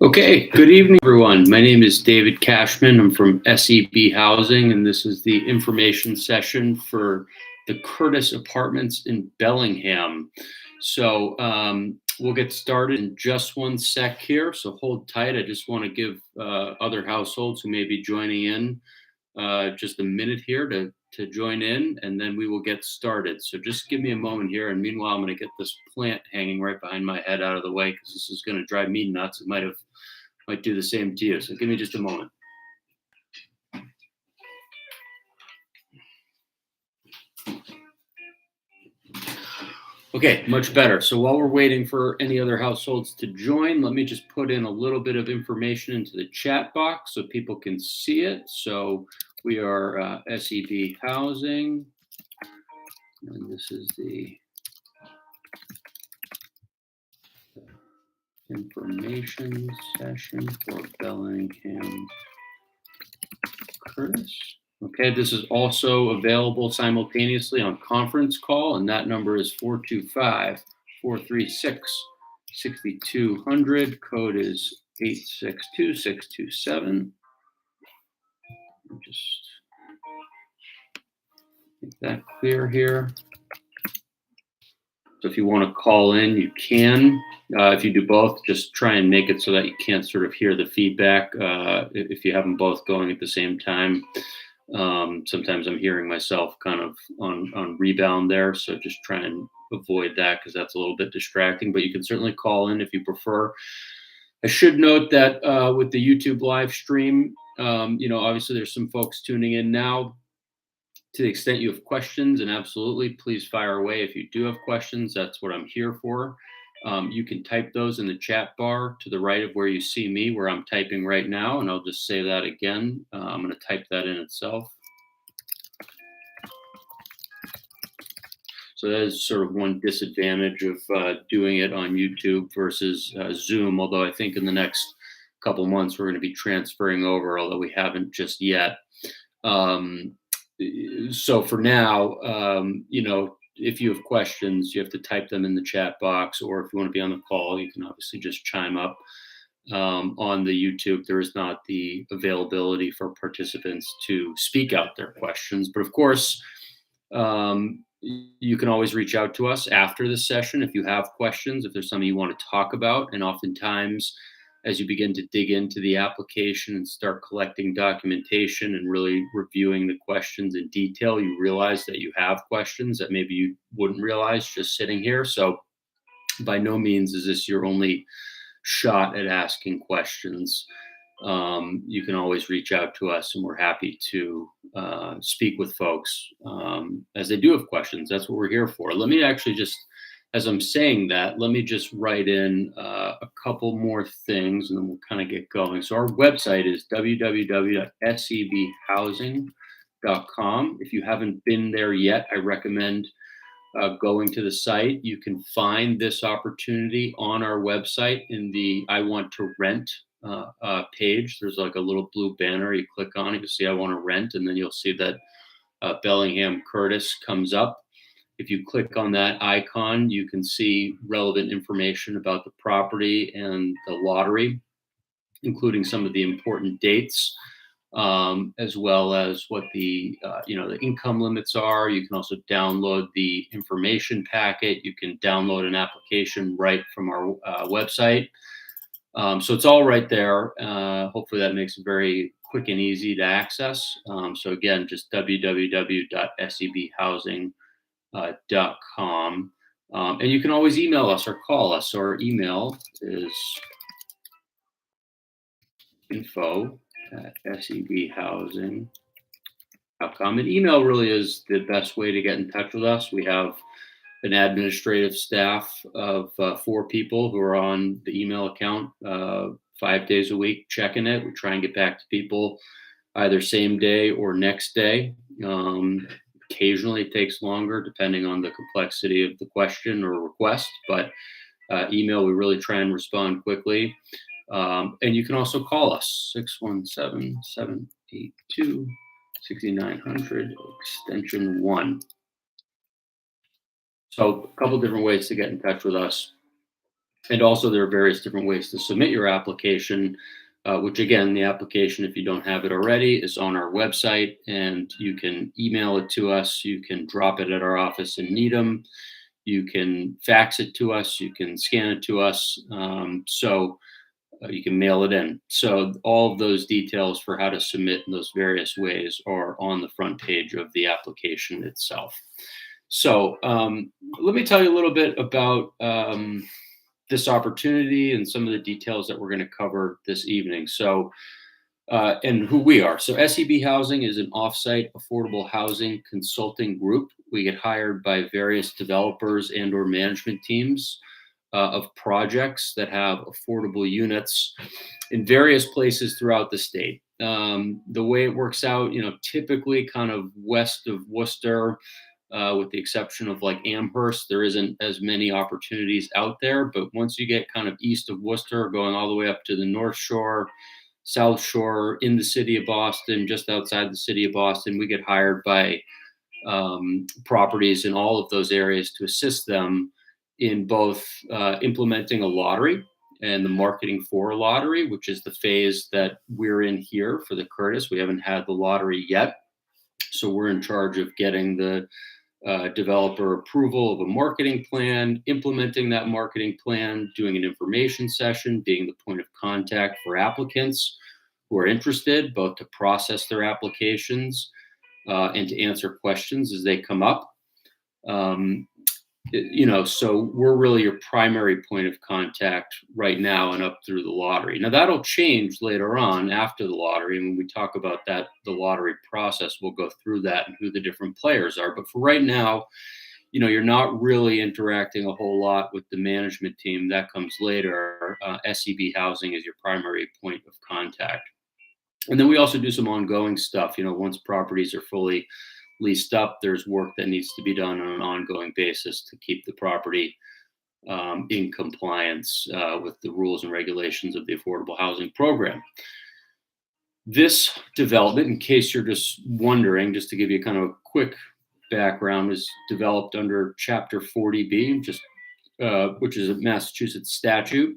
Okay, good evening, everyone. My name is David Cashman. I'm from SEB Housing, and this is the information session for the Curtis Apartments in Bellingham. So we'll get started in just one sec here, so hold tight. I just want to give other households who may be joining in just a minute here to join in, and then we will get started. So just give me a moment here, and meanwhile, I'm going to get this plant hanging right behind my head out of the way because this is going to drive me nuts. It might do the same to you. So give me just a moment. Okay, much better. So while we're waiting for any other households to join, let me just put in a little bit of information into the chat box so people can see it. So we are SEB Housing, and this is the information session for Bellingham Curtis. Okay, this is also available simultaneously on conference call, and that number is 425-436-6200. Code is 862627. Just make that clear here. So if you want to call in, you can. If you do both, just try and make it so that you can't sort of hear the feedback if you have them both going at the same time. Sometimes I'm hearing myself kind of on rebound there, so just try and avoid that because that's a little bit distracting, but you can certainly call in if you prefer. I should note that with the YouTube live stream, obviously there's some folks tuning in now. To the extent you have questions, and absolutely, please fire away if you do have questions. That's what I'm here for. You can type those in the chat bar to the right of where you see me, where I'm typing right now, and I'll just say that again. I'm going to type that in itself. So that is sort of one disadvantage of doing it on YouTube versus Zoom, although I think in the next couple months we're going to be transferring over, although we haven't just yet. So for now, if you have questions, you have to type them in the chat box, or if you want to be on the call, you can obviously just chime up. On the YouTube, there is not the availability for participants to speak out their questions. But of course, you can always reach out to us after the session if you have questions, if there's something you want to talk about. And oftentimes, as you begin to dig into the application and start collecting documentation and really reviewing the questions in detail, you realize that you have questions that maybe you wouldn't realize just sitting here. So by no means is this your only shot at asking questions. You can always reach out to us, and we're happy to speak with folks as they do have questions. That's what we're here for. Let me actually just, as I'm saying that, let me just write in a couple more things, and then we'll kind of get going. So our website is www.sebhousing.com. If you haven't been there yet, I recommend going to the site. You can find this opportunity on our website in the I Want to Rent page. There's like a little blue banner. You click on it, you see I Want to Rent, and then you'll see that Bellingham Curtis comes up. If you click on that icon, you can see relevant information about the property and the lottery, including some of the important dates, as well as what the income limits are. You can also download the information packet. You can download an application right from our website. So it's all right there. Hopefully that makes it very quick and easy to access. So again, just www.sebhousing.com. And you can always email us or call us. So our email is info@sebhousing.com. And email really is the best way to get in touch with us. We have an administrative staff of 4 people who are on the email account 5 days a week checking it. We try and get back to people either same day or next day. Occasionally it takes longer depending on the complexity of the question or request, but email, we really try and respond quickly. And you can also call us, 617-782-6900, extension 1. So a couple different ways to get in touch with us. And also, there are various different ways to submit your application, which again, the application, if you don't have it already, is on our website, and you can email it to us. You can drop it at our office in Needham. You can fax it to us. You can scan it to us. You can mail it in. So all of those details for how to submit in those various ways are on the front page of the application itself. So let me tell you a little bit about this opportunity and some of the details that we're going to cover this evening. And who we are. So SEB Housing is an offsite affordable housing consulting group. We get hired by various developers and or management teams of projects that have affordable units in various places throughout the state. The way it works out, typically kind of west of Worcester, with the exception of like Amherst, there isn't as many opportunities out there. But once you get kind of east of Worcester, going all the way up to the North Shore, South Shore, in the city of Boston, just outside the city of Boston, we get hired by properties in all of those areas to assist them in both implementing a lottery and the marketing for a lottery, which is the phase that we're in here for the Curtis. We haven't had the lottery yet. So we're in charge of getting the developer approval of a marketing plan, implementing that marketing plan, doing an information session, being the point of contact for applicants who are interested, both to process their applications and to answer questions as they come up. So we're really your primary point of contact right now and up through the lottery. Now that'll change later on after the lottery. And when we talk about that, the lottery process, we'll go through that and who the different players are. But for right now, you're not really interacting a whole lot with the management team. That comes later. SEB Housing is your primary point of contact. And then we also do some ongoing stuff. Once properties are fully leased up, there's work that needs to be done on an ongoing basis to keep the property in compliance with the rules and regulations of the affordable housing program. This development, in case you're just wondering, just to give you kind of a quick background, is developed under Chapter 40B, which is a Massachusetts statute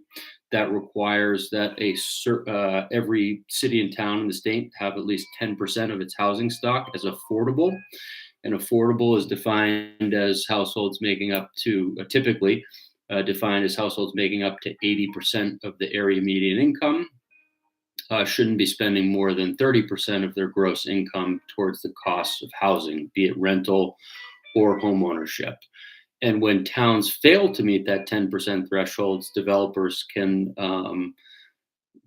that requires that every city and town in the state have at least 10% of its housing stock as affordable. And affordable is defined as households making up to, typically defined as households making up to 80% of the area median income, shouldn't be spending more than 30% of their gross income towards the costs of housing, be it rental or homeownership. And when towns fail to meet that 10% thresholds, developers can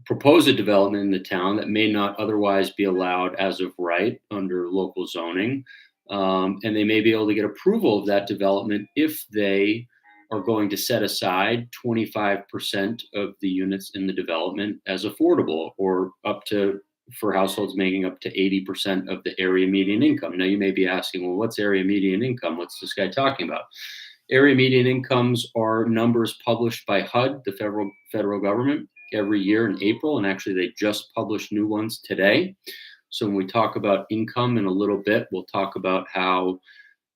propose a development in the town that may not otherwise be allowed as of right under local zoning. And they may be able to get approval of that development if they are going to set aside 25% of the units in the development as affordable, or for households making up to 80% of the area median income. Now you may be asking, well, what's area median income? What's this guy talking about? Area median incomes are numbers published by HUD, the federal government, every year in April, and actually they just published new ones today. So when we talk about income in a little bit, we'll talk about how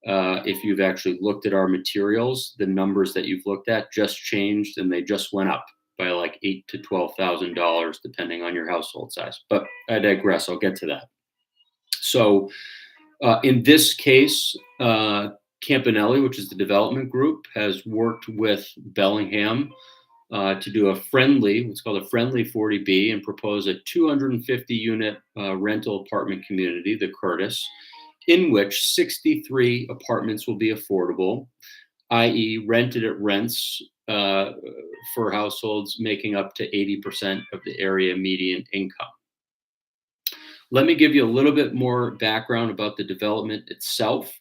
if you've actually looked at our materials, the numbers that you've looked at just changed, and they just went up by like $8,000 to $12,000 depending on your household size. But I digress. I'll get to that. So in this case, Campanelli, which is the development group, has worked with Bellingham to do what's called a friendly 40B, and propose a 250 unit rental apartment community, the Curtis, in which 63 apartments will be affordable, i.e. rented at rents for households making up to 80% of the area median income. Let me give you a little bit more background about the development itself,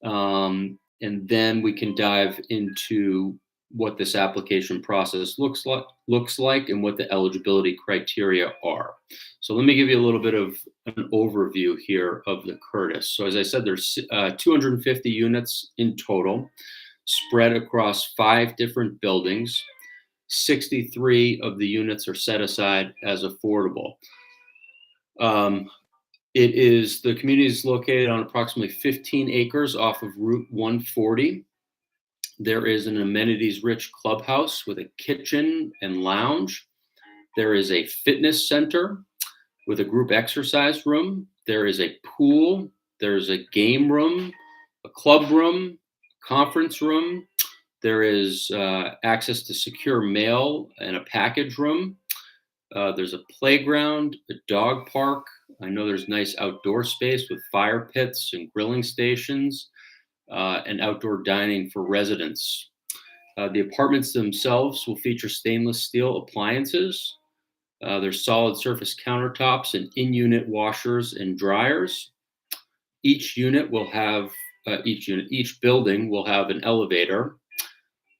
and then we can dive into what this application process looks like and what the eligibility criteria are. So let me give you a little bit of an overview here of the Curtis. So as I said, there's 250 units in total, spread across 5 different buildings. 63 of the units are set aside as affordable. The community is located on approximately 15 acres off of Route 140. There is an amenities-rich clubhouse with a kitchen and lounge. There is a fitness center with a group exercise room. There is a pool. There's a game room, a club room, conference room. There is access to secure mail and a package room. There's a playground, a dog park. I know there's nice outdoor space with fire pits and grilling stations, and outdoor dining for residents. The apartments themselves will feature stainless steel appliances. There's solid surface countertops and in-unit washers and dryers. Each unit will have each building will have an elevator.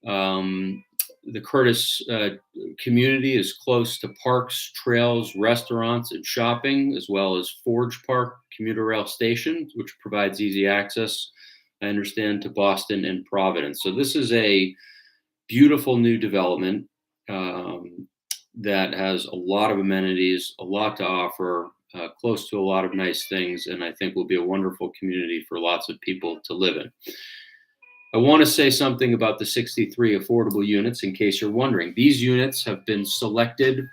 The Curtis community is close to parks, trails, restaurants, and shopping, as well as Forge Park commuter rail station, which provides easy access, I understand, to Boston and Providence. So this is a beautiful new development that has a lot of amenities, a lot to offer, close to a lot of nice things, and I think will be a wonderful community for lots of people to live in. I want to say something about the 63 affordable units in case you're wondering. These units have been selected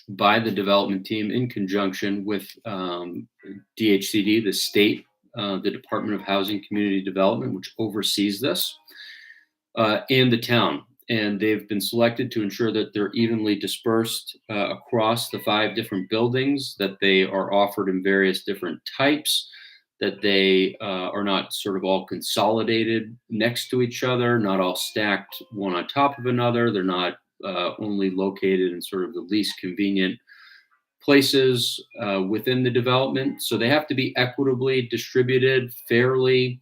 by the development team in conjunction with DHCD, the state, the Department of Housing Community Development, which oversees this, and the town. And they've been selected to ensure that they're evenly dispersed across the 5 different buildings, that they are offered in various different types, that they are not sort of all consolidated next to each other, not all stacked one on top of another. They're not only located in sort of the least convenient places within the development. So they have to be equitably distributed, fairly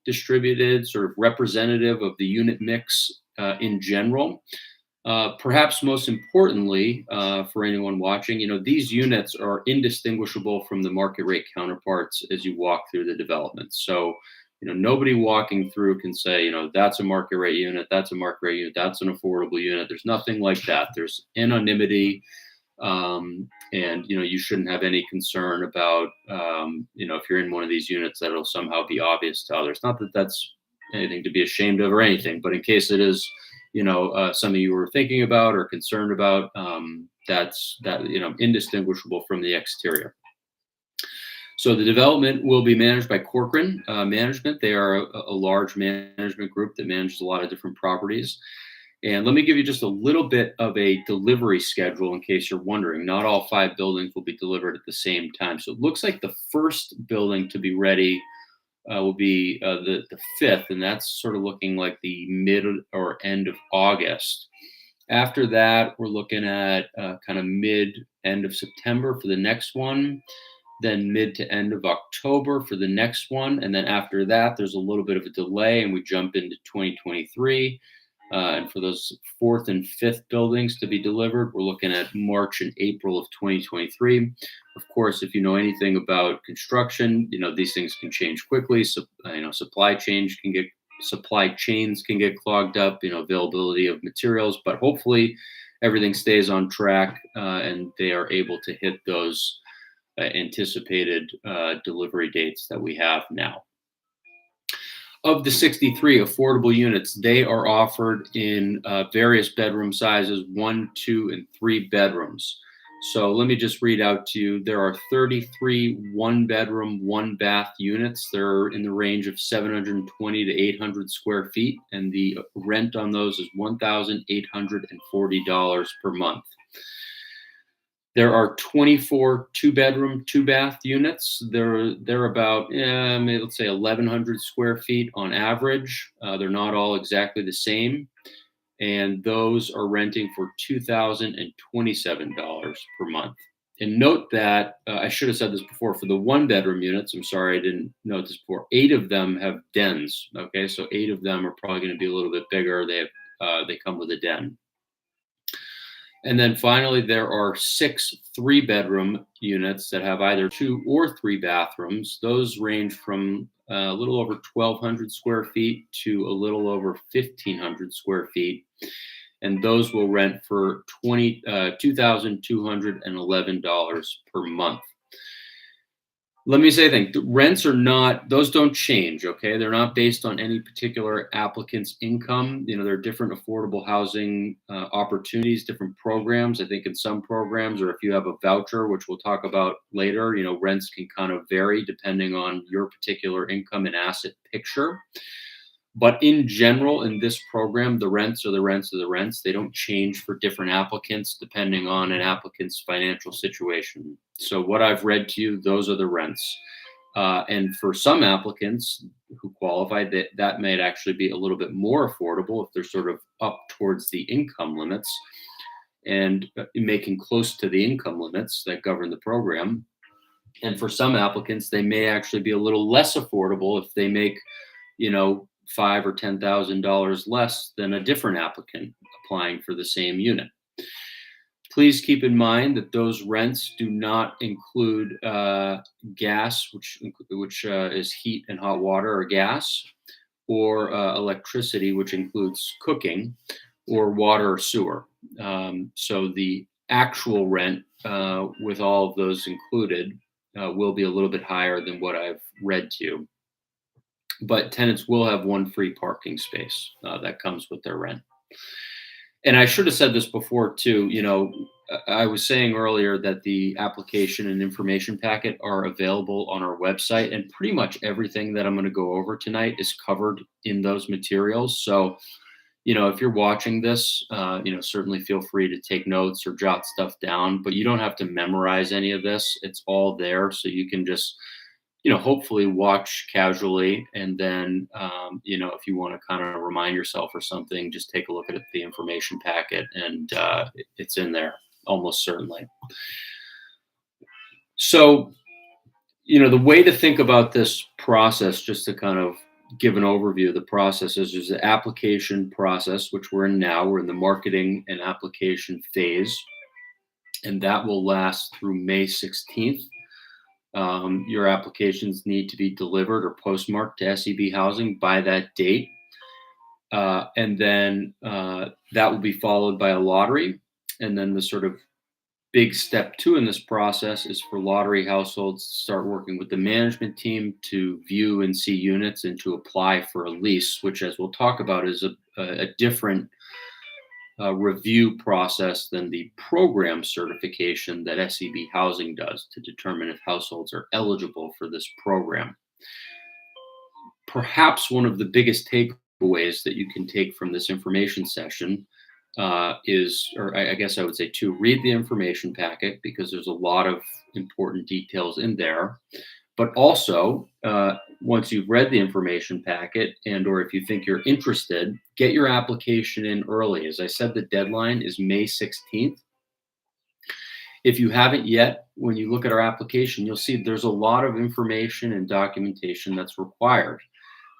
distributed, sort of representative of the unit mix in general. Perhaps most importantly, for anyone watching, these units are indistinguishable from the market rate counterparts as you walk through the development. So, nobody walking through can say, that's a market rate unit, that's a market rate unit, that's an affordable unit. There's nothing like that. There's anonymity. And you shouldn't have any concern about if you're in one of these units that it'll somehow be obvious to others. Not that that's anything to be ashamed of or anything, but in case it is something you were thinking about or concerned about, that's indistinguishable from the exterior. So the development will be managed by Corcoran Management. They are a large management group that manages a lot of different properties. And let me give you just a little bit of a delivery schedule in case you're wondering. Not all 5 buildings will be delivered at the same time. So it looks like the first building to be ready will be the 5th, and that's sort of looking like the mid or end of August. After that, we're looking at kind of end of September for the next one, then mid to end of October for the next one. And then after that, there's a little bit of a delay and we jump into 2023. And for those 4th and 5th buildings to be delivered, we're looking at March and April of 2023. Of course, if you know anything about construction, these things can change quickly. So, supply chains can get clogged up, availability of materials, but hopefully everything stays on track and they are able to hit those anticipated delivery dates that we have now. Of the 63 affordable units, they are offered in various bedroom sizes, 1, 2, and 3 bedrooms. So let me just read out to you. There are 33 1-bedroom, 1-bath units. They're in the range of 720 to 800 square feet, and the rent on those is $1,840 per month. There are 24 2-bedroom, 2-bath units. They're about, let's say 1,100 square feet on average. They're not all exactly the same. And those are renting for $2,027 per month. And note that, I should have said this before, for the 1-bedroom units, I'm sorry I didn't note this before, 8 of them have dens. Okay, so 8 of them are probably going to be a little bit bigger. They come with a den. And then finally, there are 6 3-bedroom units that have either 2 or 3 bathrooms. Those range from a little over 1,200 square feet to a little over 1,500 square feet. And those will rent for $2,211 per month. Let me say a thing. The rents are not; those don't change. Okay, they're not based on any particular applicant's income. There are different affordable housing opportunities, different programs. I think in some programs, or if you have a voucher, which we'll talk about later, rents can kind of vary depending on your particular income and asset picture. But in general, in this program, the rents are the rents are the rents. They don't change for different applicants depending on an applicant's financial situation. So, what I've read to you, those are the rents. And for some applicants who qualify, that might actually be a little bit more affordable if they're sort of up towards the income limits and making close to the income limits that govern the program. And for some applicants, they may actually be a little less affordable if they make, five or $10,000 less than a different applicant applying for the same unit. Please keep in mind that those rents do not include gas, which is heat and hot water or gas, or electricity, which includes cooking, or water or sewer. So the actual rent, with all of those included, will be a little bit higher than what I've read to you. But tenants will have one free parking space that comes with their rent. And I should have said this before too. I was saying earlier that the application and information packet are available on our website, and pretty much everything that I'm going to go over tonight is covered in those materials. So, if you're watching this, certainly feel free to take notes or jot stuff down, but you don't have to memorize any of this. It's all there. So you can just, hopefully watch casually. And then, if you want to kind of remind yourself or something, just take a look at the information packet, and it's in there almost certainly. So, the way to think about this process, just to kind of give an overview of the process, is there's the application process, which we're in now. We're in the marketing and application phase, and that will last through May 16th. Your applications need to be delivered or postmarked to SEB Housing by that date. And then that will be followed by a lottery. And then the sort of big step two in this process is for lottery households to start working with the management team to view and see units and to apply for a lease, which, as we'll talk about, is a different review process than the program certification that SEB Housing does to determine if households are eligible for this program. Perhaps one of the biggest takeaways that you can take from this information session is, or I guess I would say, to read the information packet, because there's a lot of important details in there. But also, once you've read the information packet, and or if you think you're interested, get your application in early. As I said, the deadline is May 16th. If you haven't yet, when you look at our application, you'll see there's a lot of information and documentation that's required.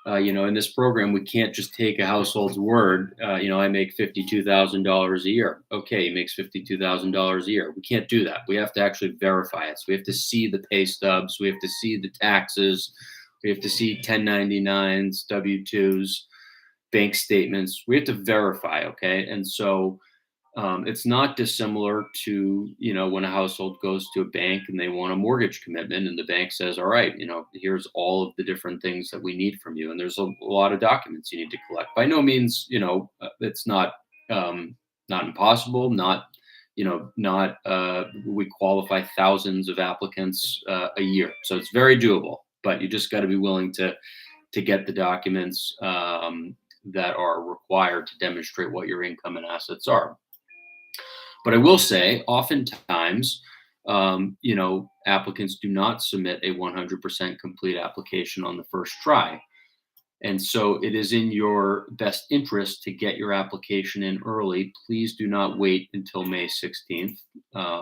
In this program, we can't just take a household's word. I make $52,000 a year. Okay, he makes $52,000 a year. We can't do that. We have to actually verify it. So we have to see the pay stubs. We have to see the taxes. We have to see 1099s, W-2s, bank statements. We have to verify, okay? And so it's not dissimilar to, when a household goes to a bank and they want a mortgage commitment, and the bank says, all right, here's all of the different things that we need from you. And there's a lot of documents you need to collect. By no means, it's not impossible, we qualify thousands of applicants a year. So it's very doable, but you just got to be willing to get the documents that are required to demonstrate what your income and assets are. But I will say, oftentimes, applicants do not submit a 100% complete application on the first try. And so it is in your best interest to get your application in early. Please do not wait until May 16th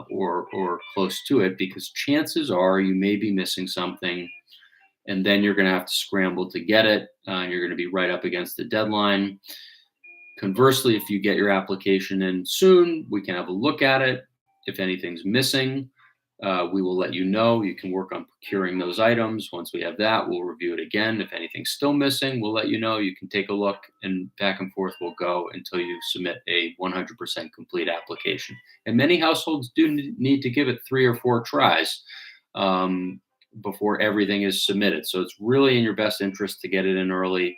or close to it, because chances are you may be missing something, and then you're going to have to scramble to get it. You're going to be right up against the deadline. Conversely, if you get your application in soon, we can have a look at it. If anything's missing, we will let you know. You can work on procuring those items. Once we have that, we'll review it again. If anything's still missing, we'll let you know. You can take a look, and back and forth we'll go until you submit a 100% complete application. And many households do need to give it 3 or 4 tries. before everything is submitted. So it's really in your best interest to get it in early,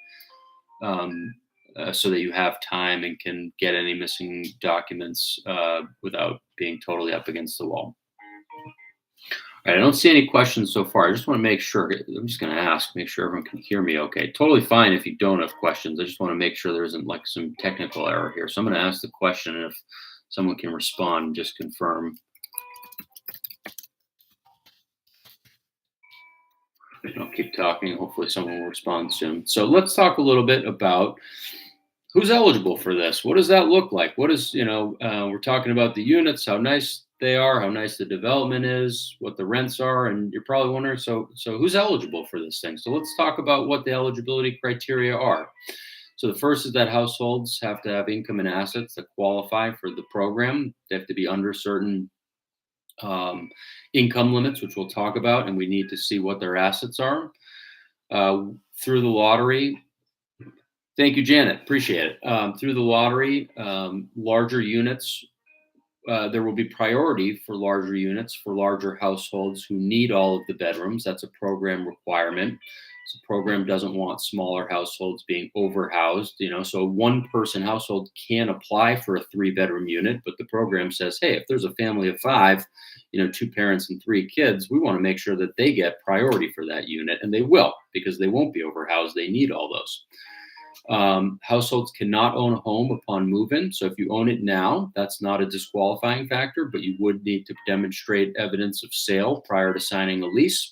so that you have time and can get any missing documents without being totally up against the wall. All right, I don't see any questions so far. I just want to make sure. I'm just going to ask, make sure everyone can hear me okay. Totally fine if you don't have questions. I just want to make sure there isn't like some technical error here. So I'm going to ask the question, and if someone can respond, just confirm. I'll keep talking. Hopefully someone will respond soon. So let's talk a little bit about who's eligible for this. What does that look like? What is, we're talking about the units, how nice they are, how nice the development is, what the rents are, and you're probably wondering, so who's eligible for this thing? So let's talk about what the eligibility criteria are. So the first is that households have to have income and assets that qualify for the program. They have to be under certain income limits, which we'll talk about, and we need to see what their assets are. Through the lottery, thank you, Janet. Appreciate it. Through the lottery, larger units, there will be priority for larger units for larger households who need all of the bedrooms. That's a program requirement. So the program doesn't want smaller households being overhoused. So a one-person household can apply for a 3-bedroom unit, but the program says, hey, if there's a family of 5, 2 parents and 3 kids, we want to make sure that they get priority for that unit, and they will, because they won't be overhoused. They need all those. Households cannot own a home upon move-in. So if you own it now, that's not a disqualifying factor, but you would need to demonstrate evidence of sale prior to signing a lease.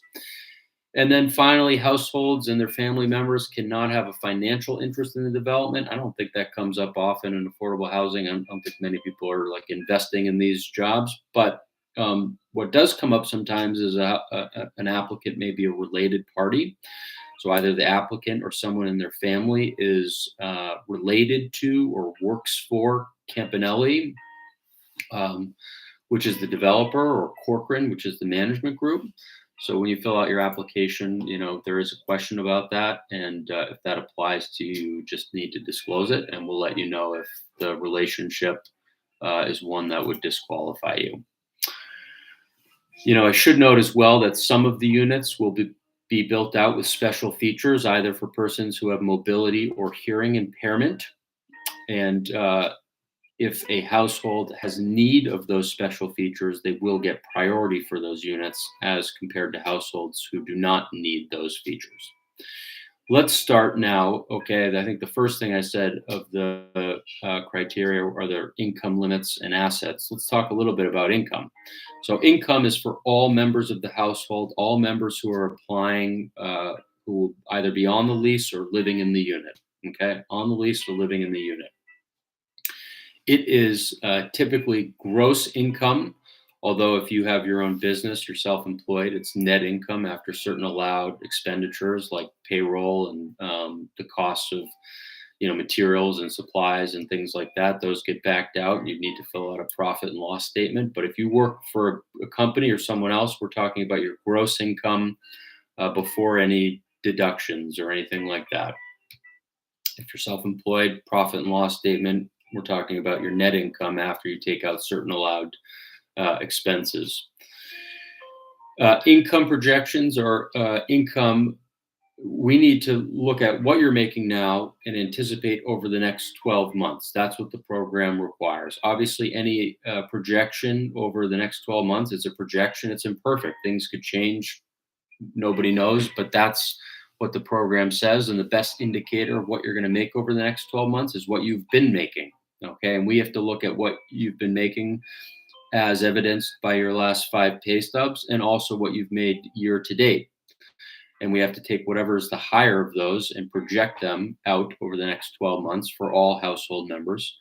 And then finally, households and their family members cannot have a financial interest in the development. I don't think that comes up often in affordable housing. I don't think many people are like investing in these jobs, but what does come up sometimes is an applicant may be a related party. So either the applicant or someone in their family is related to or works for Campanelli, which is the developer, or Corcoran, which is the management group. So when you fill out your application, there is a question about that. And if that applies to you, you just need to disclose it, and we'll let you know if the relationship is one that would disqualify you. I should note as well that some of the units will be built out with special features, either for persons who have mobility or hearing impairment. And if a household has need of those special features, they will get priority for those units as compared to households who do not need those features. Let's start now. Okay, I think the first thing I said of the criteria are their income limits and assets. Let's talk a little bit about income. So income is for all members of the household, all members who are applying, who will either be on the lease or living in the unit. Okay, on the lease or living in the unit. It is typically gross income, although if you have your own business, you're self-employed, it's net income after certain allowed expenditures like payroll and the costs of materials and supplies and things like that. Those get backed out, and you need to fill out a profit and loss statement. But if you work for a company or someone else, we're talking about your gross income before any deductions or anything like that. If you're self-employed, profit and loss statement, we're talking about your net income after you take out certain allowed expenses. Income projections or income, we need to look at what you're making now and anticipate over the next 12 months. That's what the program requires. Obviously, any projection over the next 12 months is a projection. It's imperfect. Things could change. Nobody knows, but that's what the program says. And the best indicator of what you're going to make over the next 12 months is what you've been making. Okay. And we have to look at what you've been making as evidenced by your last 5 pay stubs, and also what you've made year to date. And we have to take whatever is the higher of those and project them out over the next 12 months for all household members.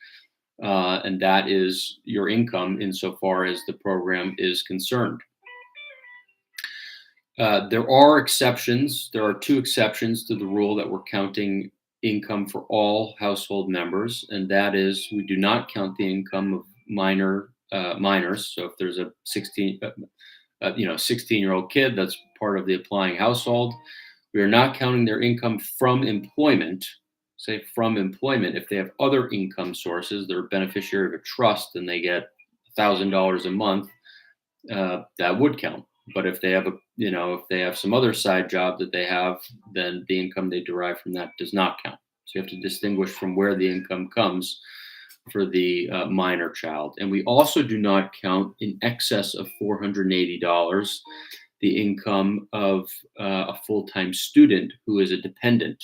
And that is your income insofar as the program is concerned. There are exceptions. There are 2 exceptions to the rule that we're counting income for all household members, and that is we do not count the income of minors. So if there's a 16-year-old kid that's part of the applying household, we are not counting their income from employment. Say from employment, if they have other income sources, they're a beneficiary of a trust and they get $1,000 a month, that would count. But if they have if they have some other side job that they have, then the income they derive from that does not count. So you have to distinguish from where the income comes for the minor child. And we also do not count in excess of $480 the income of a full-time student who is a dependent.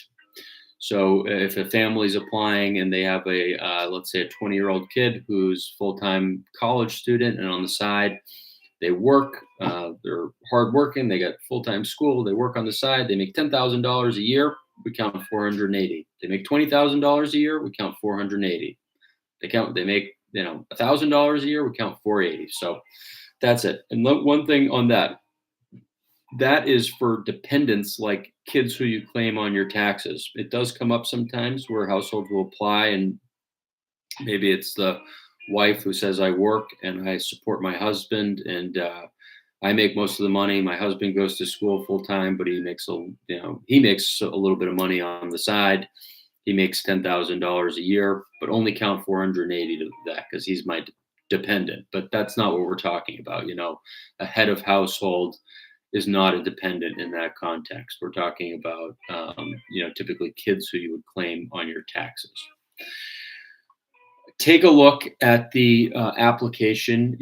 So if a family's applying and they have a let's say a 20-year-old kid who's full-time college student, and on the side they work, they're hardworking, they got full-time school, they work on the side, they make $10,000 a year, we count 480. They make $20,000 a year, we count 480. They make $1,000 a year, we count 480. So that's it. And one thing on that is for dependents like kids who you claim on your taxes. It does come up sometimes where households will apply, and maybe it's the wife who says, I work and I support my husband, and I make most of the money. My husband goes to school full time, but he makes a little bit of money on the side. He makes $10,000 a year, but only count 480 to that because he's my dependent. But that's not what we're talking about. A head of household is not a dependent in that context. We're talking about, typically kids who you would claim on your taxes. Take a look at the application.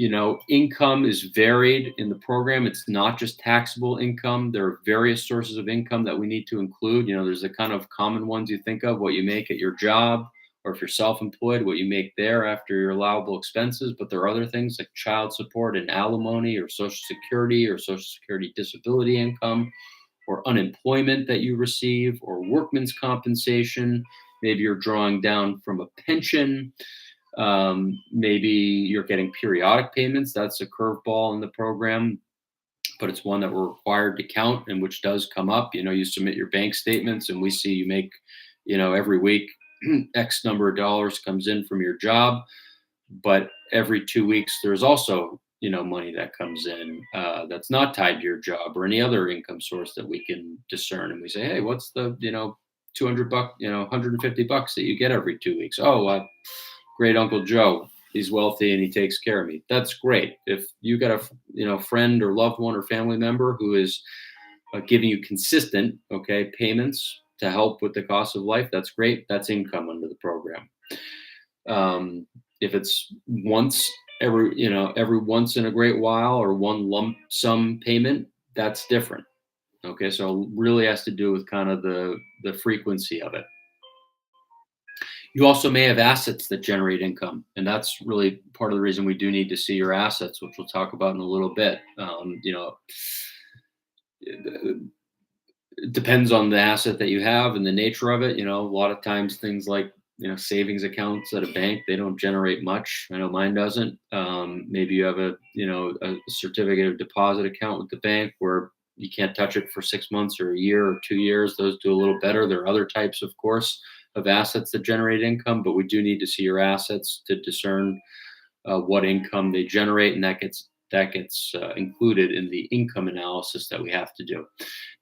Income is varied in the program. It's not just taxable income. There are various sources of income that we need to include. There's the kind of common ones you think of, what you make at your job, or if you're self-employed, what you make there after your allowable expenses. But there are other things like child support and alimony, or Social Security disability income, or unemployment that you receive, or workman's compensation. Maybe you're drawing down from a pension. Maybe you're getting periodic payments. That's a curveball in the program, but it's one that we're required to count, and which does come up. You submit your bank statements, and we see you make, every week X number of dollars comes in from your job, but every 2 weeks there's also money that comes in that's not tied to your job or any other income source that we can discern. And we say, hey, what's the $200, $150 that you get every 2 weeks? Oh, great Uncle Joe, he's wealthy and he takes care of me. That's great. If you got a friend or loved one or family member who is giving you consistent payments to help with the cost of life, that's great. That's income under the program. If it's every once in a great while, or one lump sum payment, that's different. So it really has to do with kind of the frequency of it. You also may have assets that generate income, and that's really part of the reason we do need to see your assets, which we'll talk about in a little bit. It depends on the asset that you have and the nature of it. A lot of times things like savings accounts at a bank, they don't generate much. I know mine doesn't. Maybe you have a certificate of deposit account with the bank where you can't touch it for 6 months or a year or 2 years. Those do a little better. There are other types, of course, of assets that generate income, but we do need to see your assets to discern what income they generate, and that gets included in the income analysis that we have to do.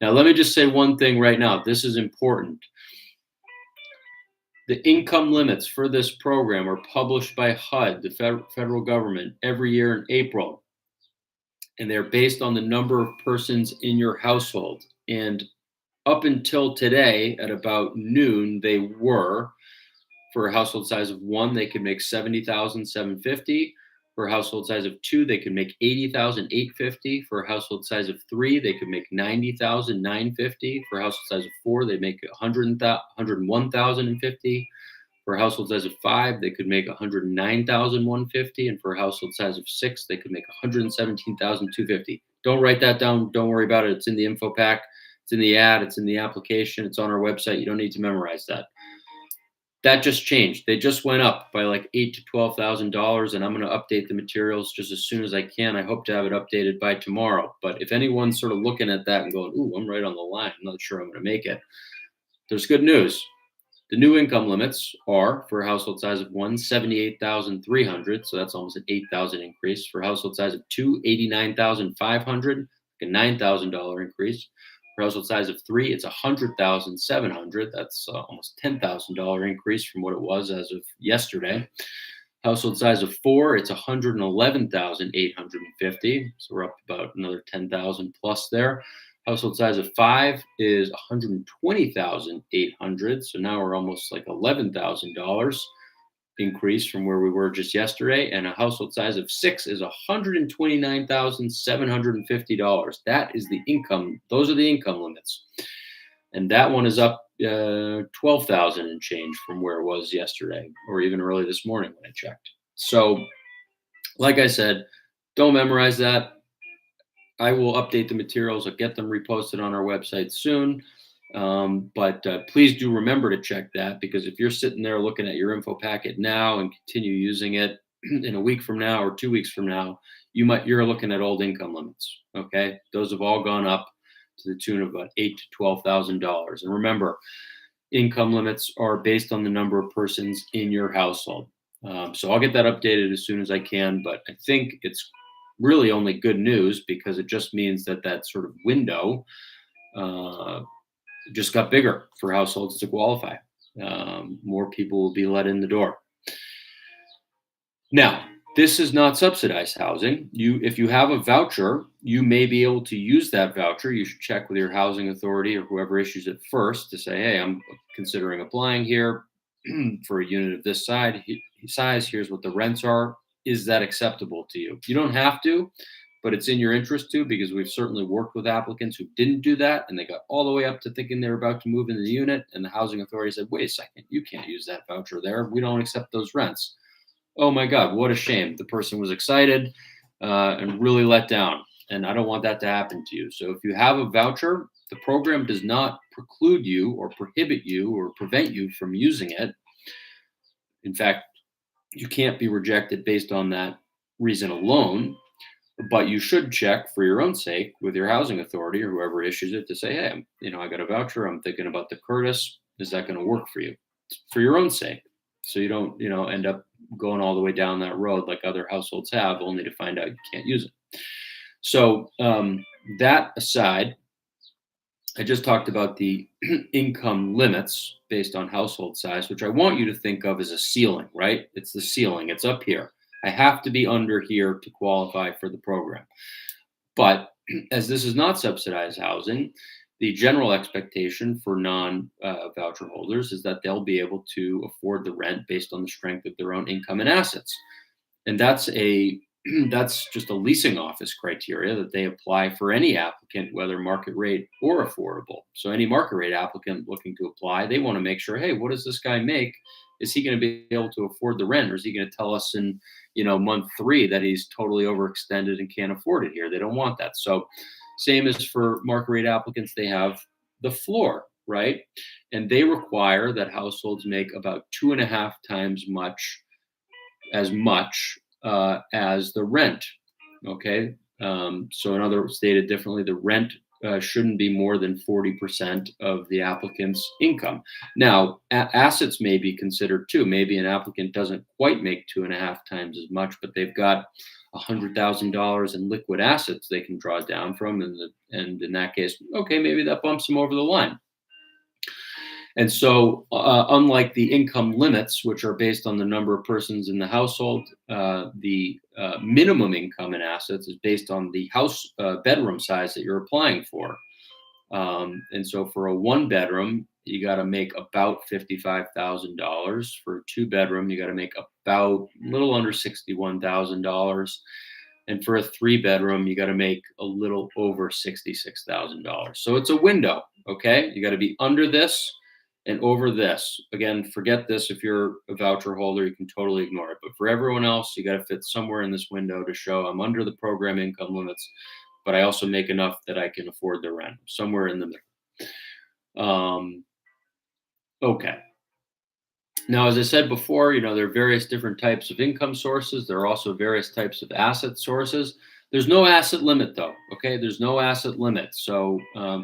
Now, let me just say one thing right now. This is important. The income limits for this program are published by HUD, the federal government, every year in April, and they're based on the number of persons in your household. And up until today, at about noon, they were, for a household size of 1, they could make $70,750. For a household size of 2, they could make $80,850. For a household size of 3, they could make $90,950. For a household size of 4, they make $101,050. For a household size of 5, they could make $109,150. And for a household size of 6, they could make $117,250. Don't write that down. Don't worry about it. It's in the info pack. It's in the ad. It's in the application. It's on our website. You don't need to memorize that. That just changed. They just went up by like $8,000 to $12,000, and I'm going to update the materials just as soon as I can. I hope to have it updated by tomorrow. But if anyone's sort of looking at that and going, "Ooh, I'm right on the line. I'm not sure I'm going to make it," there's good news. The new income limits are, for a household size of 1, $78,300, so that's almost an $8,000 increase. For a household size of 2, $89,500, a $9,000 increase. For household size of 3, it's $100,700. That's almost $10,000 increase from what it was as of yesterday. Household size of 4, it's 111,850. So we're up about another 10,000 plus there. Household size of 5 is 120,800. So now we're almost like $11,000 increase from where we were just yesterday. And a household size of 6 is $129,750. That is the income. Those are the income limits. And that one is up 12,000 and change from where it was yesterday or even early this morning when I checked. So, like I said, don't memorize that. I will update the materials. I'll get them reposted on our website soon. But please do remember to check that, because if you're sitting there looking at your info packet now and continue using it in a week from now or 2 weeks from now, you're looking at old income limits. Okay, those have all gone up to the tune of about $8,000 to $12,000. And remember, income limits are based on the number of persons in your household. So I'll get that updated as soon as I can. But I think it's really only good news, because it just means that that sort of window just got bigger for households to qualify. More people will be let in the door. Now, this is not subsidized housing. If you have a voucher, you may be able to use that voucher. You should check with your housing authority or whoever issues it first to say, hey, I'm considering applying here for a unit of this size. Here's what the rents are. Is that acceptable to you? You don't have to, but it's in your interest to, because we've certainly worked with applicants who didn't do that, and they got all the way up to thinking they're about to move into the unit, and the housing authority said, wait a second, you can't use that voucher there. We don't accept those rents. Oh my God, what a shame. The person was excited and really let down, and I don't want that to happen to you. So if you have a voucher, the program does not preclude you or prohibit you or prevent you from using it. In fact, you can't be rejected based on that reason alone. But you should check for your own sake with your housing authority or whoever issues it to say, hey, I got a voucher. I'm thinking about the Curtis. Is that going to work for you? For your own sake. So you don't, end up going all the way down that road like other households have, only to find out you can't use it. So that aside, I just talked about the income limits based on household size, which I want you to think of as a ceiling, right? It's the ceiling. It's up here. I have to be under here to qualify for the program. But as this is not subsidized housing, the general expectation for non-voucher holders is that they'll be able to afford the rent based on the strength of their own income and assets. And that's just a leasing office criteria that they apply for any applicant, whether market rate or affordable. So any market rate applicant looking to apply, they want to make sure, hey, what does this guy make? Is he going to be able to afford the rent, or is he going to tell us in month 3 that he's totally overextended and can't afford it here? They don't want that. So same as for market rate applicants, they have the floor, right? And they require that households make about 2.5 times as much as the rent. Okay. So in other words, stated differently, the rent shouldn't be more than 40% of the applicant's income. Now, assets may be considered too. Maybe an applicant doesn't quite make 2.5 times as much, but they've got $100,000 in liquid assets they can draw down from, and in that case, okay, maybe that bumps them over the line. And so, unlike the income limits, which are based on the number of persons in the household, the minimum income and assets is based on the house bedroom size that you're applying for. And so, for a 1-bedroom, you got to make about $55,000. For a 2-bedroom, you got to make about a little under $61,000. And for a 3-bedroom, you got to make a little over $66,000. So it's a window. Okay, you got to be under this and over this. Again, forget this. If you're a voucher holder, you can totally ignore it. But for everyone else, you got to fit somewhere in this window to show I'm under the program income limits, but I also make enough that I can afford the rent, somewhere in the middle. Okay. Now, as I said before, there are various different types of income sources. There are also various types of asset sources. There's no asset limit, though. Okay, there's no asset limit. So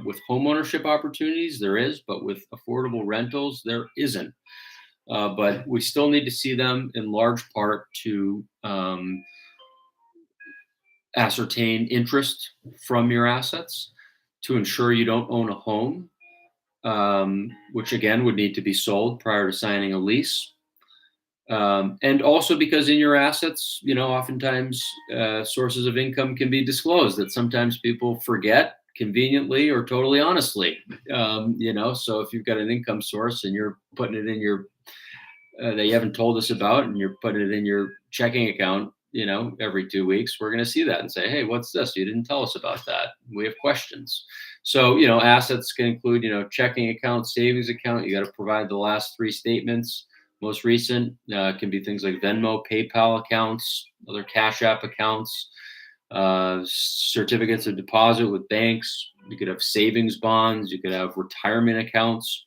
with homeownership opportunities, there is, but with affordable rentals, there isn't. But we still need to see them in large part to ascertain interest from your assets, to ensure you don't own a home, which again would need to be sold prior to signing a lease. And also because in your assets, oftentimes sources of income can be disclosed that sometimes people forget conveniently or totally honestly. So if you've got an income source and you're putting it in your that you haven't told us about, and you're putting it in your checking account, every 2 weeks, we're going to see that and say, hey, what's this? You didn't tell us about that. We have questions. So, assets can include, checking account, savings account. You got to provide the last three statements. Most recent can be things like Venmo, PayPal accounts, other Cash App accounts, certificates of deposit with banks. You could have savings bonds. You could have retirement accounts.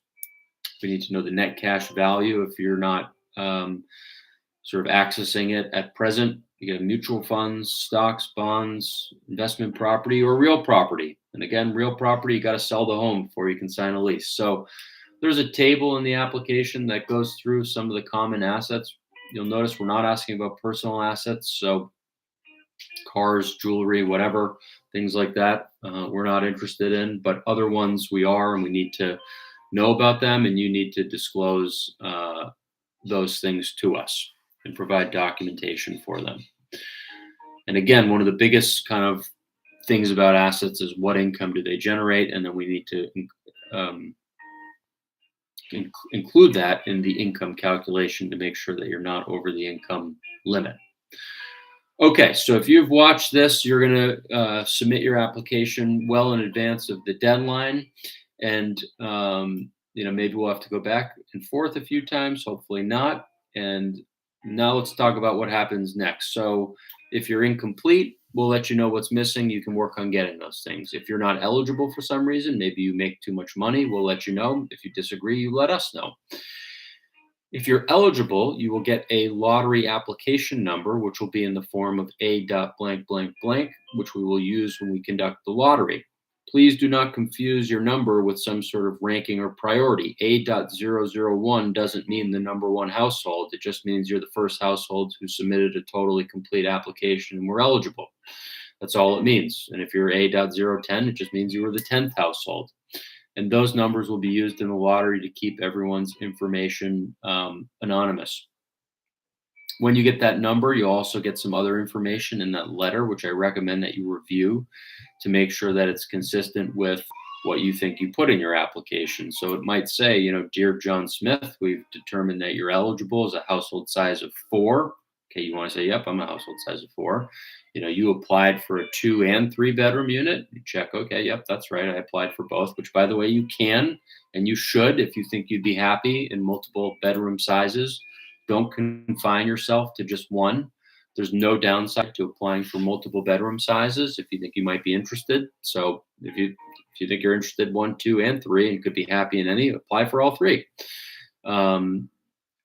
We need to know the net cash value if you're not sort of accessing it at present. You get mutual funds, stocks, bonds, investment property, or real property. And again, real property, you got to sell the home before you can sign a lease. So there's a table in the application that goes through some of the common assets. You'll notice we're not asking about personal assets. So cars, jewelry, whatever, things like that, we're not interested in. But other ones we are, and we need to know about them, and you need to disclose those things to us and provide documentation for them. And again, one of the biggest kind of things about assets is what income do they generate, and then we need to um, include that in the income calculation to make sure that you're not over the income limit. Okay, so if you've watched this, you're going to submit your application well in advance of the deadline, and maybe we'll have to go back and forth a few times. Hopefully not. And now let's talk about what happens next. So if you're incomplete, we'll let you know what's missing. You can work on getting those things. If you're not eligible for some reason, maybe you make too much money, we'll let you know. If you disagree, you let us know. If you're eligible, you will get a lottery application number, which will be in the form of A blank blank blank, which we will use when we conduct the lottery. Please do not confuse your number with some sort of ranking or priority. A.001 doesn't mean the number one household. It just means you're the first household who submitted a totally complete application and were eligible. That's all it means. And if you're A.010, it just means you were the 10th household. And those numbers will be used in the lottery to keep everyone's information anonymous. When you get that number, you'll also get some other information in that letter, which I recommend that you review to make sure that it's consistent with what you think you put in your application. So it might say, Dear John Smith, we've determined that you're eligible as a household size of 4. Okay, you want to say, yep, I'm a household size of 4. You applied for a 2 and 3 bedroom unit. You check, okay, yep, that's right. I applied for both, which, by the way, you can and you should if you think you'd be happy in multiple bedroom sizes. Don't confine yourself to just one. There's no downside to applying for multiple bedroom sizes if you think you might be interested. So if you think you're interested 1, 2, and 3 and could be happy in any, apply for all 3.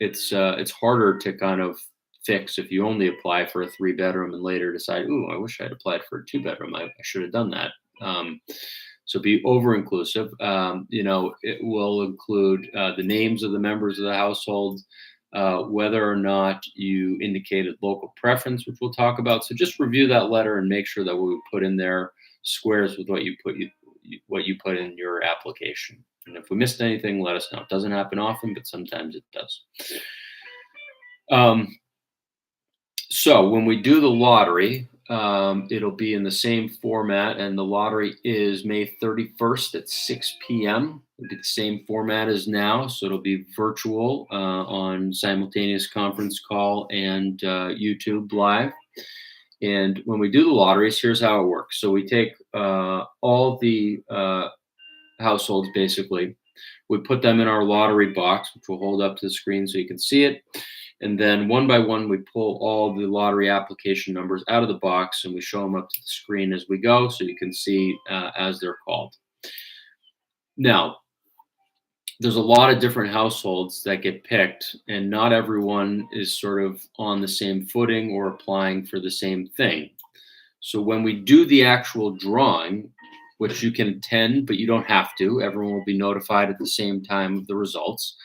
It's harder to kind of fix if you only apply for a 3 bedroom and later decide, ooh, I wish I'd applied for a 2 bedroom. I should have done that. So be over inclusive. It will include the names of the members of the household, whether or not you indicated local preference, which we'll talk about. So just review that letter and make sure that what we put in there squares with what you put in your application. And if we missed anything, let us know. It doesn't happen often, but sometimes it does. So when we do the lottery, it'll be in the same format, and the lottery is May 31st at 6 p.m. It'll be the same format as now, so it'll be virtual on simultaneous conference call and YouTube live. And when we do the lotteries, here's how it works. So we take all the households, basically. We put them in our lottery box, which we'll hold up to the screen so you can see it. And then one by one, we pull all the lottery application numbers out of the box and we show them up to the screen as we go so you can see as they're called. Now, there's a lot of different households that get picked, and not everyone is sort of on the same footing or applying for the same thing. So when we do the actual drawing, which you can attend, but you don't have to, everyone will be notified at the same time of the results.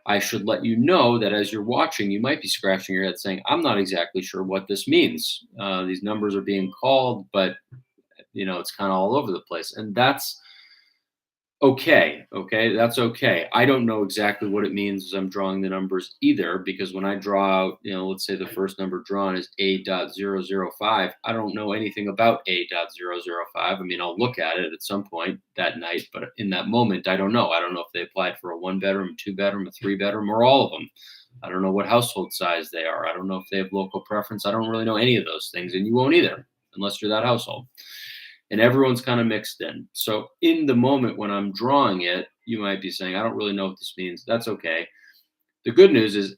I should let you know that as you're watching, you might be scratching your head saying, I'm not exactly sure what this means. These numbers are being called, but it's kind of all over the place. And that's Okay, that's okay. I don't know exactly what it means as I'm drawing the numbers either, because when I draw out, let's say the first number drawn is A.005, I don't know anything about A.005. I mean, I'll look at it at some point that night, but in that moment, I don't know. I don't know if they applied for a one bedroom, two bedroom, a three bedroom, or all of them. I don't know what household size they are. I don't know if they have local preference. I don't really know any of those things, and you won't either unless you're that household, and everyone's kind of mixed in. So in the moment when I'm drawing it, you might be saying, I don't really know what this means. That's okay. The good news is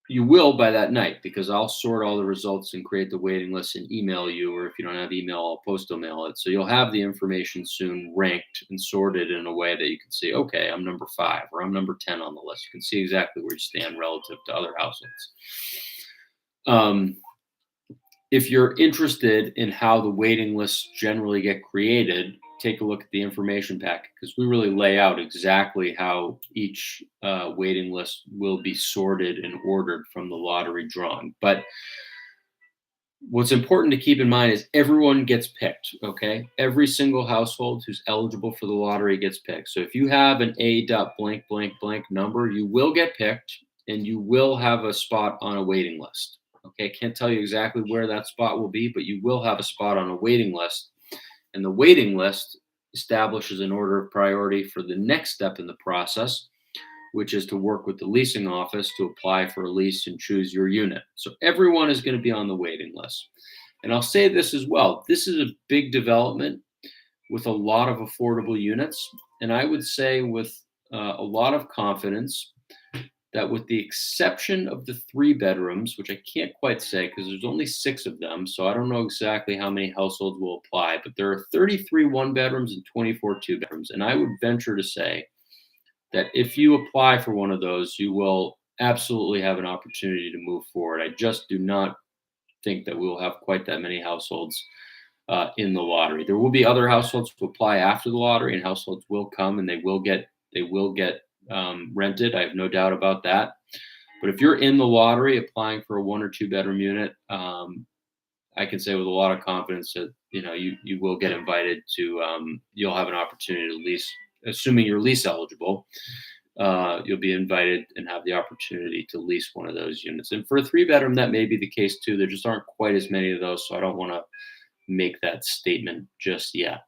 you will by that night, because I'll sort all the results and create the waiting list and email you, or if you don't have email, I'll postal mail it. So you'll have the information soon ranked and sorted in a way that you can see, okay, I'm number 5 or I'm number 10 on the list. You can see exactly where you stand relative to other households. Um, if you're interested in how the waiting lists generally get created, take a look at the information packet, because we really lay out exactly how each waiting list will be sorted and ordered from the lottery drawing. But what's important to keep in mind is everyone gets picked, okay? Every single household who's eligible for the lottery gets picked. So if you have an A dot blank blank blank number, you will get picked and you will have a spot on a waiting list. Okay, can't tell you exactly where that spot will be, but you will have a spot on a waiting list. And the waiting list establishes an order of priority for the next step in the process, which is to work with the leasing office to apply for a lease and choose your unit. So everyone is going to be on the waiting list. And I'll say this as well. This is a big development with a lot of affordable units. And I would say with a lot of confidence that, with the exception of the 3 bedrooms, which I can't quite say because there's only 6 of them, so I don't know exactly how many households will apply, but there are 33 one bedrooms and 24 two bedrooms. And I would venture to say that if you apply for one of those, you will absolutely have an opportunity to move forward. I just do not think that we'll have quite that many households in the lottery. There will be other households who apply after the lottery, and households will come and they will get rented. I have no doubt about that. But if you're in the lottery applying for a 1 or 2 bedroom unit, I can say with a lot of confidence that you will get invited to. You'll have an opportunity to lease, assuming you're lease eligible. You'll be invited and have the opportunity to lease one of those units. And for a 3 bedroom, that may be the case too. There just aren't quite as many of those, so I don't want to make that statement just yet.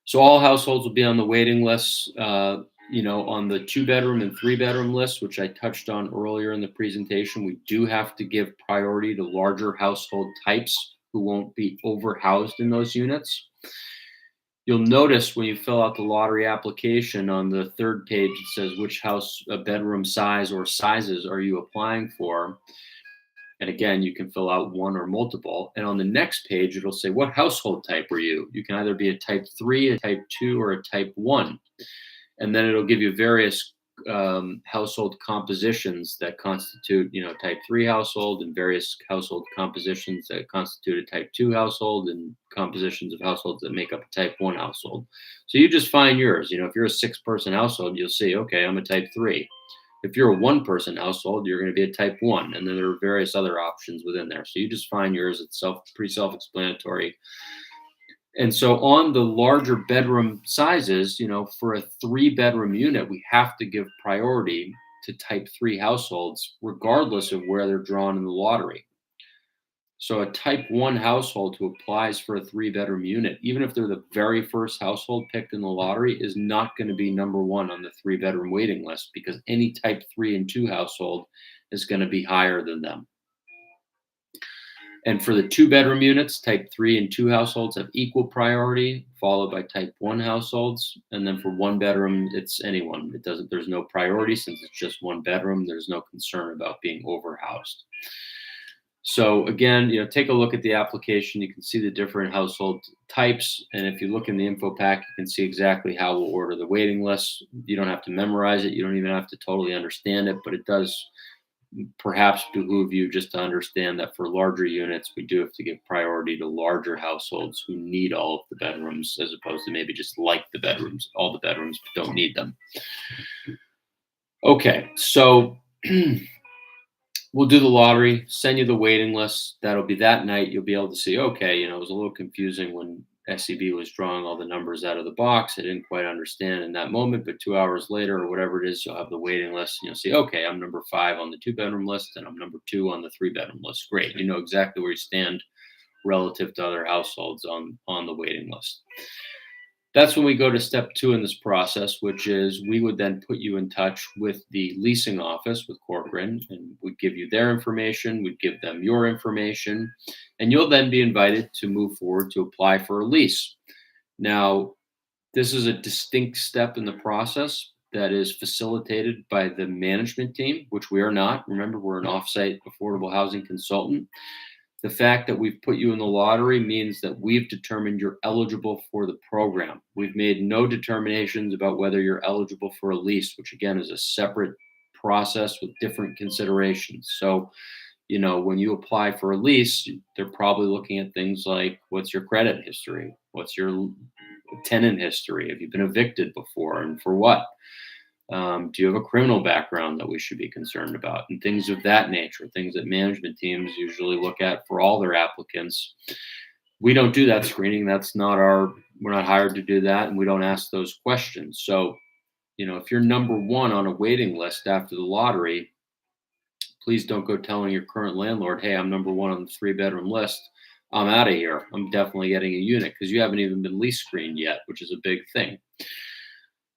So all households will be on the waiting list. On the 2 bedroom and 3 bedroom list, which I touched on earlier in the presentation, we do have to give priority to larger household types who won't be overhoused in those units. You'll notice when you fill out the lottery application on the 3rd page, it says which house bedroom size or sizes are you applying for. And again, you can fill out one or multiple. And on the next page, it'll say, what household type are you? You can either be a type 3, a type 2, or a type 1. And then it'll give you various household compositions that constitute, type 3 household, and various household compositions that constitute a type 2 household, and compositions of households that make up a type 1 household. So you just find yours. If you're a 6-person household, you'll see, okay, I'm a type 3. If you're a 1-person household, you're going to be a type 1. And then there are various other options within there. So you just find yours. It's pretty self-explanatory. And so on the larger bedroom sizes, for a 3-bedroom unit, we have to give priority to type 3 households, regardless of where they're drawn in the lottery. So a type 1 household who applies for a 3-bedroom unit, even if they're the very first household picked in the lottery, is not going to be number 1 on the 3-bedroom waiting list, because any type 3 and 2 household is going to be higher than them. And for the 2-bedroom units, type 3 and 2 households have equal priority, followed by type 1 households. And then for 1-bedroom, it's anyone. There's no priority since it's just 1 bedroom. There's no concern about being overhoused. So again, take a look at the application. You can see the different household types. And if you look in the info pack, you can see exactly how we'll order the waiting list. You don't have to memorize it. You don't even have to totally understand it, but it does perhaps behoove you just to understand that for larger units, we do have to give priority to larger households who need all of the bedrooms, as opposed to maybe just like the bedrooms, all the bedrooms, but don't need them. Okay, so we'll do the lottery, send you the waiting list. That'll be that night. You'll be able to see, okay, it was a little confusing when SEB was drawing all the numbers out of the box. I didn't quite understand in that moment, but 2 hours later or whatever it is, you'll have the waiting list and you'll see, okay, I'm number 5 on the 2-bedroom list and I'm number 2 on the 3-bedroom list. Great. You know exactly where you stand relative to other households on the waiting list. That's when we go to step 2 in this process, which is we would then put you in touch with the leasing office with Corcoran, and we'd give you their information, we'd give them your information, and you'll then be invited to move forward to apply for a lease. Now, this is a distinct step in the process that is facilitated by the management team, which we are not. Remember, we're an offsite affordable housing consultant. The fact that we've put you in the lottery means that we've determined you're eligible for the program. We've made no determinations about whether you're eligible for a lease, which again is a separate process with different considerations. So, when you apply for a lease, they're probably looking at things like what's your credit history? What's your tenant history? Have you been evicted before and for what? Do you have a criminal background that we should be concerned about? And things of that nature, things that management teams usually look at for all their applicants. We don't do that screening. We're not hired to do that. And we don't ask those questions. So, if you're number 1 on a waiting list after the lottery, please don't go telling your current landlord, hey, I'm number 1 on the 3-bedroom list. I'm out of here. I'm definitely getting a unit, because you haven't even been lease screened yet, which is a big thing.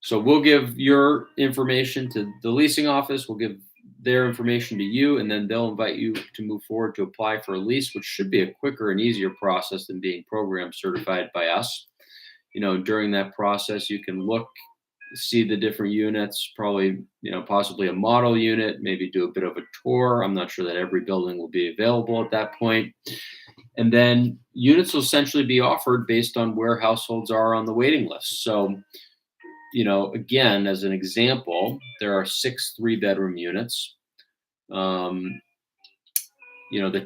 So we'll give your information to the leasing office. We'll give their information to you, and then they'll invite you to move forward to apply for a lease, which should be a quicker and easier process than being program certified by us. During that process, you can see the different units, probably, possibly a model unit, maybe do a bit of a tour. I'm not sure that every building will be available at that point. And then units will essentially be offered based on where households are on the waiting list. So, again, as an example, there are 6 3-bedroom units. The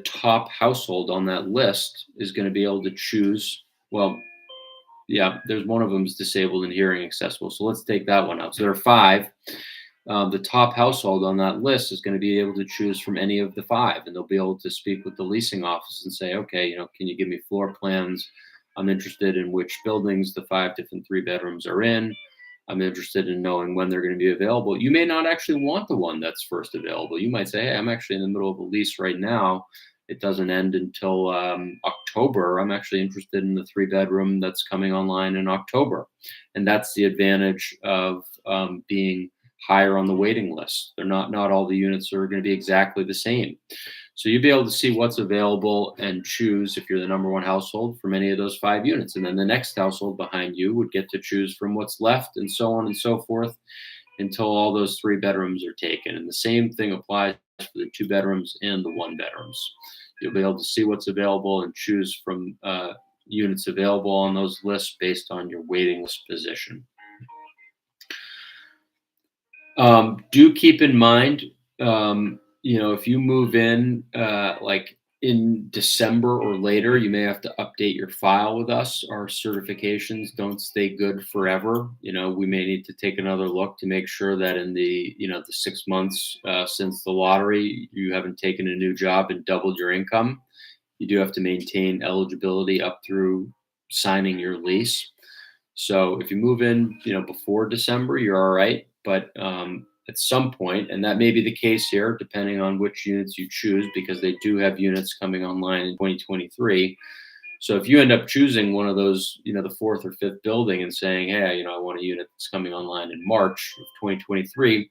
top household on that list is going to be able to choose. Well, yeah, there's one of them is disabled and hearing accessible. So let's take that one out. So there are 5. The top household on that list is going to be able to choose from any of the 5, and they'll be able to speak with the leasing office and say, okay, can you give me floor plans? I'm interested in which buildings the 5 different 3-bedrooms are in. I'm interested in knowing when they're going to be available. You may not actually want the one that's first available. You might say, hey, I'm actually in the middle of a lease right now. It doesn't end until October. I'm actually interested in the 3-bedroom that's coming online in October. And that's the advantage of being higher on the waiting list. Not all the units are going to be exactly the same. So you'll be able to see what's available and choose if you're the number 1 household from any of those 5 units. And then the next household behind you would get to choose from what's left, and so on and so forth, until all those 3 bedrooms are taken. And the same thing applies for the 2 bedrooms and the 1 bedrooms. You'll be able to see what's available and choose from units available on those lists based on your waiting list position. Do keep in mind, if you move in like in December or later, you may have to update your file with us. Our certifications don't stay good forever. We may need to take another look to make sure that in the 6 months since the lottery, you haven't taken a new job and doubled your income. You do have to maintain eligibility up through signing your lease. So if you move in, before December, you're all right. But at some point, and that may be the case here, depending on which units you choose, because they do have units coming online in 2023. So if you end up choosing one of those, the 4th or 5th building and saying, hey, I want a unit that's coming online in March of 2023,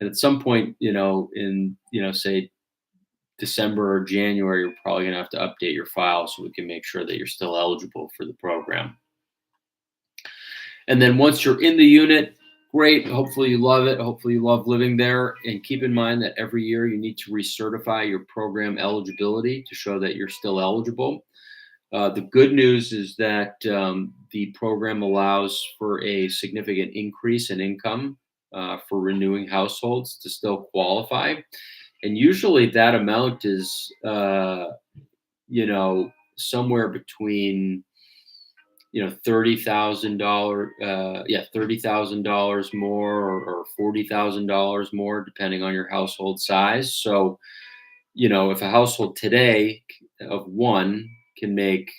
and at some point, in, say December or January, you're probably going to have to update your file so we can make sure that you're still eligible for the program. And then once you're in the unit, great. Hopefully you love it. Hopefully you love living there. And keep in mind that every year you need to recertify your program eligibility to show that you're still eligible. The good news is that the program allows for a significant increase in income for renewing households to still qualify. And usually that amount is, somewhere between $30,000 more or $40,000 more, depending on your household size. So, if a household today of 1 can make,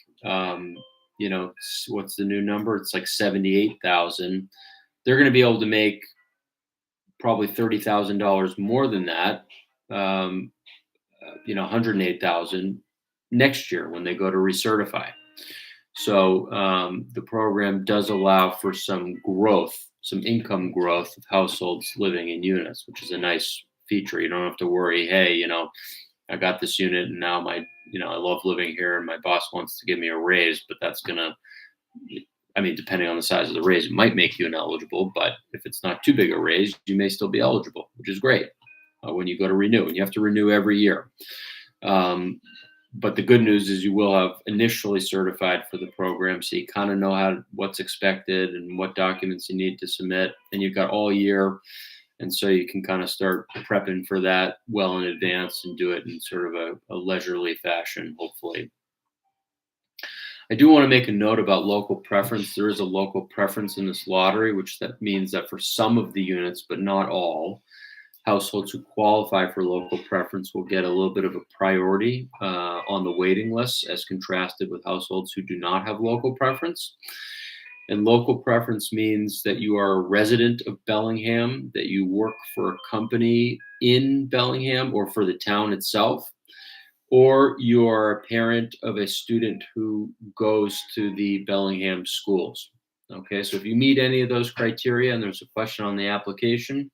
what's the new number? It's like 78,000. They're going to be able to make probably $30,000 more than that. 108,000 next year when they go to recertify. So the program does allow for some growth, some income growth of households living in units, which is a nice feature. You don't have to worry, hey, I got this unit and now I love living here and my boss wants to give me a raise, but that's going to, depending on the size of the raise, it might make you ineligible, but if it's not too big a raise, you may still be eligible, which is great when you go to renew, and you have to renew every year. But the good news is you will have initially certified for the program, so you kind of know what's expected and what documents you need to submit, and you've got all year, and so you can kind of start prepping for that well in advance and do it in sort of a leisurely fashion, hopefully. I do want to make a note about local preference. There is a local preference in this lottery, which that means that for some of the units, but not all, households who qualify for local preference will get a little bit of a priority on the waiting list as contrasted with households who do not have local preference. And local preference means that you are a resident of Bellingham, that you work for a company in Bellingham or for the town itself, or you are a parent of a student who goes to the Bellingham schools. Okay, so if you meet any of those criteria and there's a question on the application,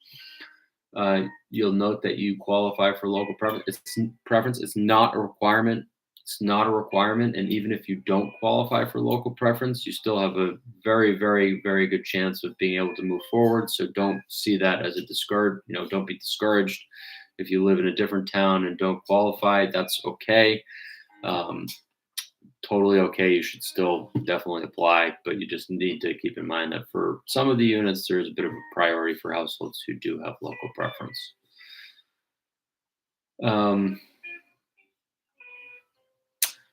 you'll note that you qualify for local preference. It's not a requirement. It's not a requirement. And even if you don't qualify for local preference, you still have a very, very, very good chance of being able to move forward. So don't see that as a discard. Don't be discouraged. If you live in a different town and don't qualify, that's okay. Totally okay. You should still definitely apply, but you just need to keep in mind that for some of the units, there's a bit of a priority for households who do have local preference.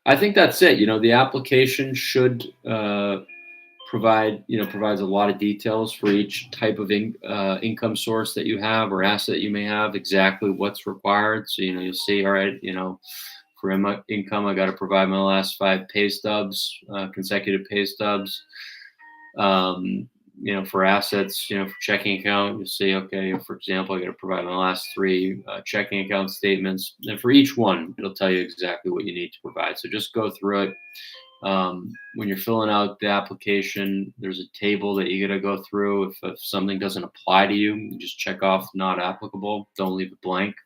I think that's it. The application should provides a lot of details for each type of income source that you have or asset you may have, exactly what's required. So, you'll see, all right, for income, I got to provide my last 5 pay stubs, consecutive pay stubs. For assets, for checking account, you'll see, okay, for example, I got to provide my last 3 checking account statements. And for each one, it'll tell you exactly what you need to provide. So just go through it. When you're filling out the application, there's a table that you got to go through. If something doesn't apply to you, you just check off not applicable. Don't leave it blank.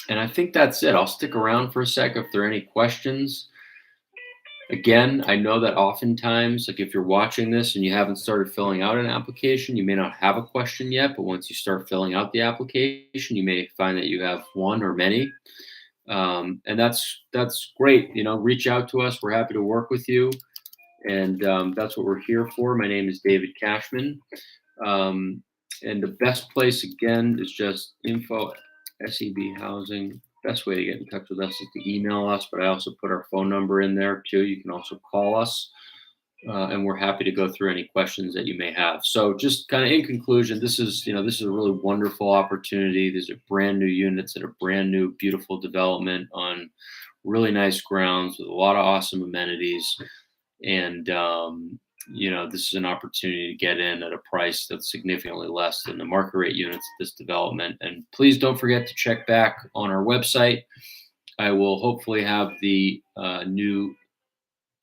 And I think that's it. I'll stick around for a sec if there are any questions. Again, I know that oftentimes, like if you're watching this and you haven't started filling out an application, you may not have a question yet, but once you start filling out the application, you may find that you have one or many. And that's great. Reach out to us. We're happy to work with you. And that's what we're here for. My name is David Cashman. And the best place, again, is just info SEB Housing. Best way to get in touch with us is to email us, but I also put our phone number in there too. You can also call us, and we're happy to go through any questions that you may have. So just kind of in conclusion, this is a really wonderful opportunity. These are brand new units that are brand new, beautiful development on really nice grounds with a lot of awesome amenities. And, this is an opportunity to get in at a price that's significantly less than the market rate units of this development. And please don't forget to check back on our website. I will hopefully have the new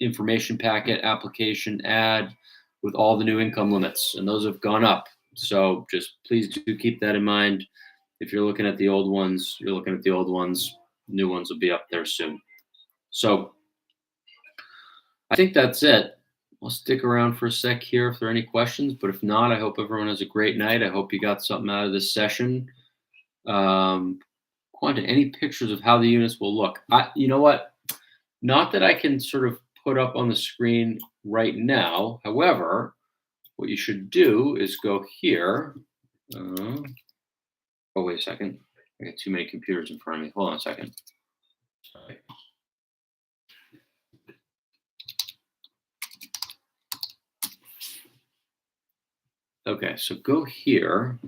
information packet application ad with all the new income limits, and those have gone up. So just please do keep that in mind. If you're looking at the old ones, you're looking at the old ones. New ones will be up there soon. So I think that's it. I'll stick around for a sec here if there are any questions, but if not, I hope everyone has a great night. I hope you got something out of this session. Quanta, any pictures of how the units will look? You know what? Not that I can sort of put up on the screen right now. However, what you should do is go here. Oh, wait a second. I got too many computers in front of me. Hold on a second. Sorry. Okay, so go here.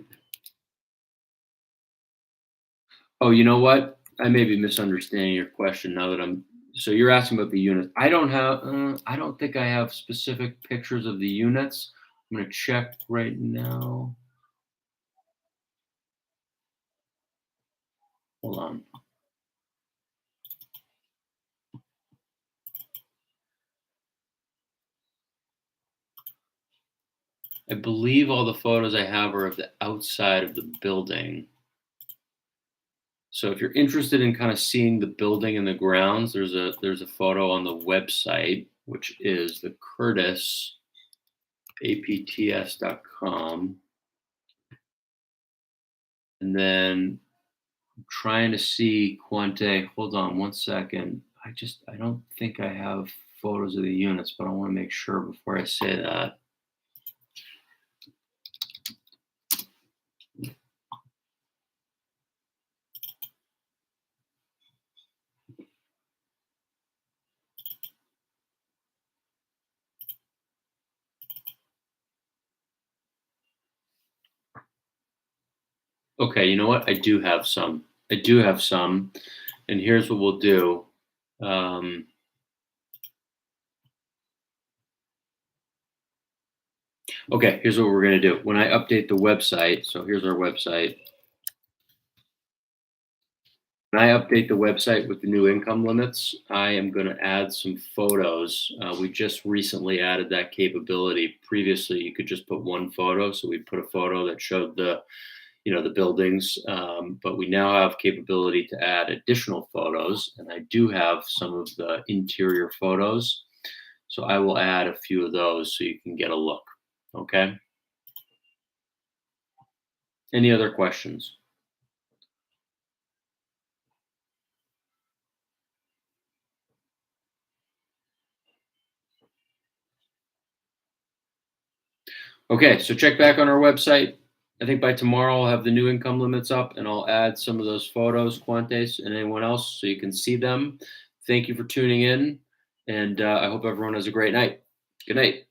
Oh, you know what? I may be misunderstanding your question now that I'm So you're asking about the units. I don't think I have specific pictures of the units. I'm gonna check right now. Hold on. I believe all the photos I have are of the outside of the building. So if you're interested in kind of seeing the building and the grounds, there's a photo on the website, which is the Curtis apts.com. And then I'm trying to see Quante. Hold on one second. I don't think I have photos of the units, but I want to make sure before I say that. Okay, you know what? I do have some. I do have some. And here's what we'll do. Um, okay, here's what we're going to do. When I update the website, so here's our website. When I update the website with the new income limits, I am going to add some photos. We just recently added that capability. Previously, you could just put one photo. So we put a photo that showed the buildings, but we now have capability to add additional photos, and I do have some of the interior photos. So I will add a few of those so you can get a look. Okay. Any other questions? Okay, so check back on our website. I think by tomorrow I'll have the new income limits up and I'll add some of those photos, Quantes, and anyone else so you can see them. Thank you for tuning in, and I hope everyone has a great night. Good night.